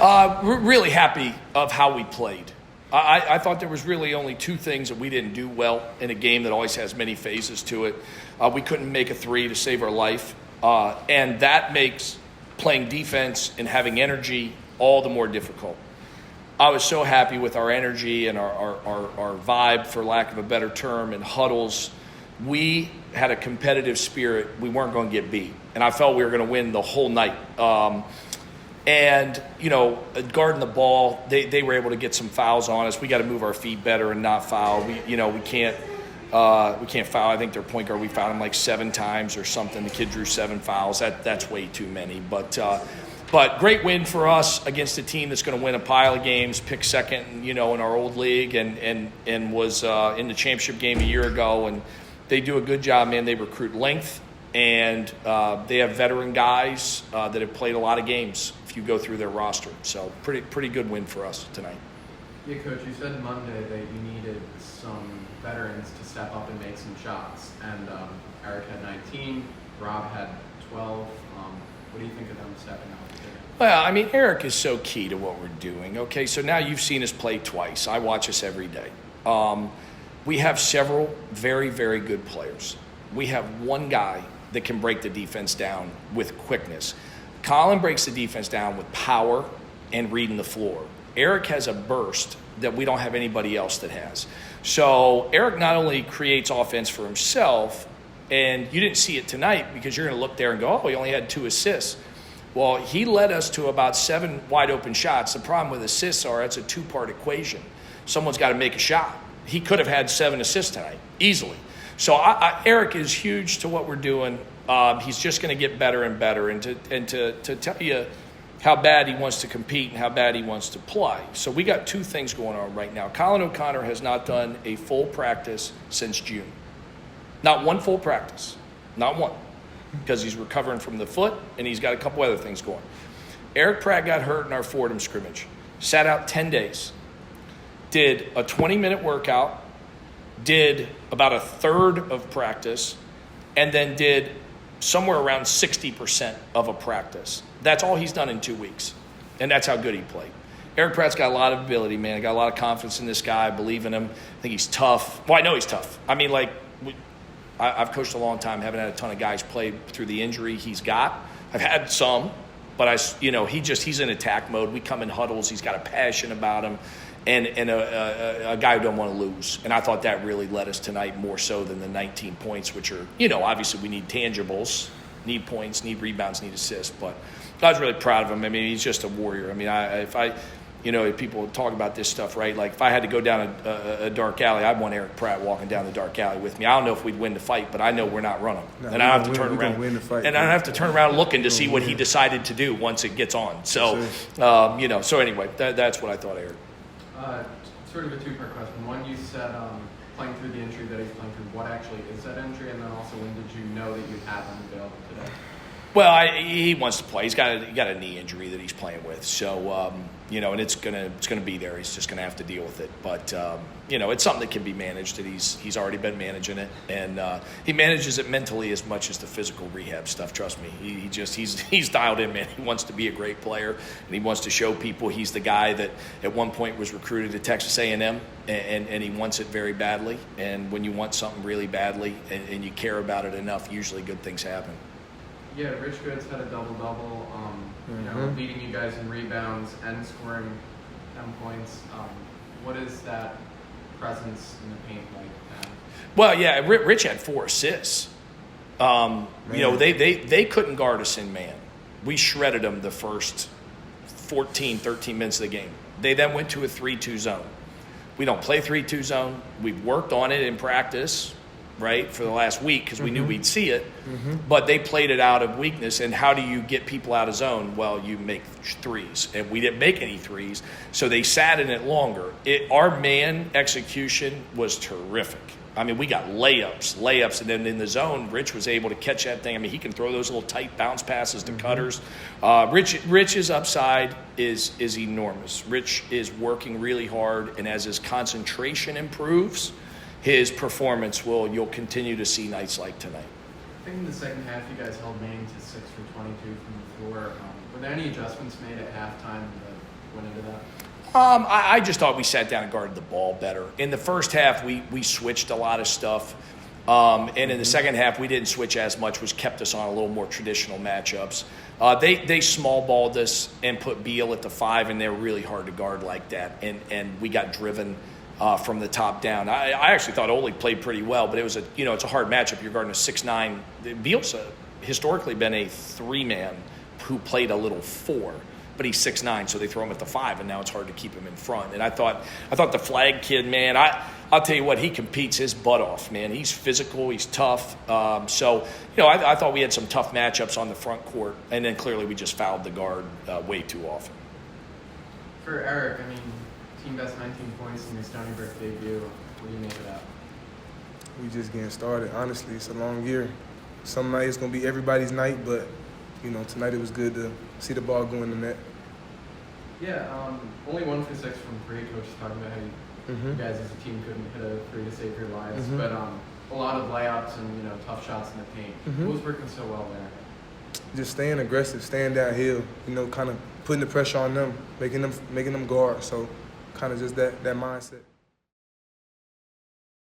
We're really happy of how we played. I thought there was really only two things that we didn't do well in a game that always has many phases to it. We couldn't make a three to save our life, and that makes playing defense and having energy all the more difficult. I was so happy with our energy and our vibe, for lack of a better term, in huddles. We had a competitive spirit. We weren't going to get beat, and I felt we were going to win the whole night. And, guarding the ball, they were able to get some fouls on us. We got to move our feet better and not foul. We can't foul. I think their point guard, we fouled him like 7 times or something. The kid drew 7 fouls. That's way too many. But great win for us against a team that's going to win a pile of games, pick second, in our old league, and was in the championship game a year ago. And they do a good job, man. They recruit length, and they have veteran guys that have played a lot of games if you go through their roster. So pretty good win for us tonight. Yeah, Coach, you said Monday that you needed some veterans to step up and make some shots. And Erik had 19, Rob had 12. What do you think of them stepping up today? Well, Erik is so key to what we're doing. Okay, so now you've seen us play twice. I watch us every day. We have several very, very good players. We have one guy that can break the defense down with quickness. Colin breaks the defense down with power and reading the floor. Erik has a burst that we don't have anybody else that has. So Erik not only creates offense for himself, and you didn't see it tonight because you're going to look there and go, oh, he only had 2 assists. Well, he led us to about 7 wide open shots. The problem with assists it's a 2-part equation. Someone's got to make a shot. He could have had 7 assists tonight, easily. So Erik is huge to what we're doing. He's just going to get better and better. And to tell you how bad he wants to compete and how bad he wants to play. So we got 2 things going on right now. Colin O'Connor has not done a full practice since June. Not one full practice. Not one. Because he's recovering from the foot and he's got a couple other things going. Erik Pratt got hurt in our Fordham scrimmage. Sat out 10 days. Did a 20-minute workout. Did about a third of practice. And then did somewhere around 60% of a practice. That's all he's done in 2 weeks. And that's how good he played. Erik Pratt's got a lot of ability, man. I got a lot of confidence in this guy. I believe in him. I think he's tough. Well, I know he's tough. I've coached a long time. Haven't had a ton of guys play through the injury he's got. I've had some, but he's in attack mode. We come in huddles. He's got a passion about him, and a guy who don't want to lose. And I thought that really led us tonight more so than the 19 points, which are, obviously we need tangibles, need points, need rebounds, need assists. But I was really proud of him. He's just a warrior. If people talk about this stuff, right? Like if I had to go down a dark alley, I'd want Erik Pratt walking down the dark alley with me. I don't know if we'd win the fight, but I know we're not running. No, and I don't have to turn around. And I don't have to turn around looking to see what he decided to do once it gets on. So, so anyway, that's what I thought, Erik. Sort of a 2-part question. One, you said playing through the injury that he's playing through. What actually is that injury? And then also, when did you know that you had him available today? Well, he wants to play. He's got a knee injury that he's playing with. So, and it's gonna be there. He's just gonna have to deal with it. But it's something that can be managed. And he's already been managing it, and he manages it mentally as much as the physical rehab stuff. Trust me, he's dialed in, man. He wants to be a great player, and he wants to show people he's the guy that at one point was recruited to Texas A&M, and he wants it very badly. And when you want something really badly and you care about it enough, usually good things happen. Yeah, Rich Goods had a double-double, leading you guys in rebounds and scoring 10 points. What is that presence in the paint like? Well, yeah, Rich had 4 assists. They couldn't guard us in man. We shredded them the first 14, 13 minutes of the game. They then went to a 3-2 zone. We don't play 3-2 zone. We've worked on it in practice, right, for the last week because we knew we'd see it. But they played it out of weakness. And how do you get people out of zone? Well, you make threes. And we didn't make any threes, so they sat in it longer. Our man execution was terrific. We got layups, and then in the zone, Rich was able to catch that thing. He can throw those little tight bounce passes to cutters. Rich's upside is enormous. Rich is working really hard, and as his concentration improves, his performance you'll continue to see nights like tonight. I think in the second half, you guys held Maine to 6 for 22 from the floor. Were there any adjustments made at halftime that went into that? I just thought we sat down and guarded the ball better. In the first half, we switched a lot of stuff. And in the second half, we didn't switch as much, which kept us on a little more traditional matchups. They small balled us and put Beal at the 5, and they're really hard to guard like that. And we got driven from the top down. I actually thought Ole played pretty well, but it was it's a hard matchup. You're guarding a 6'9". Beal's historically been a 3-man who played a little 4. But he's 6'9", so they throw him at the 5, and now it's hard to keep him in front. And I thought the flag kid, man, I'll tell you what, he competes his butt off, man. He's physical, he's tough. So I thought we had some tough matchups on the front court, and then clearly we just fouled the guard way too often. For Erik, I mean, team best 19 points in the Stony Brook debut. What do you make of that? We just getting started. Honestly, it's a long year. Some nights it's gonna be everybody's night, but tonight it was good to see the ball go in the net. Yeah, only 1 for 6 from 3. Coach is talking about how you guys as a team couldn't hit a 3 to save your lives, but a lot of layups and tough shots in the paint. What was working so well there? Just staying aggressive, staying downhill. Kind of putting the pressure on them, making them guard. So, kind of just that mindset.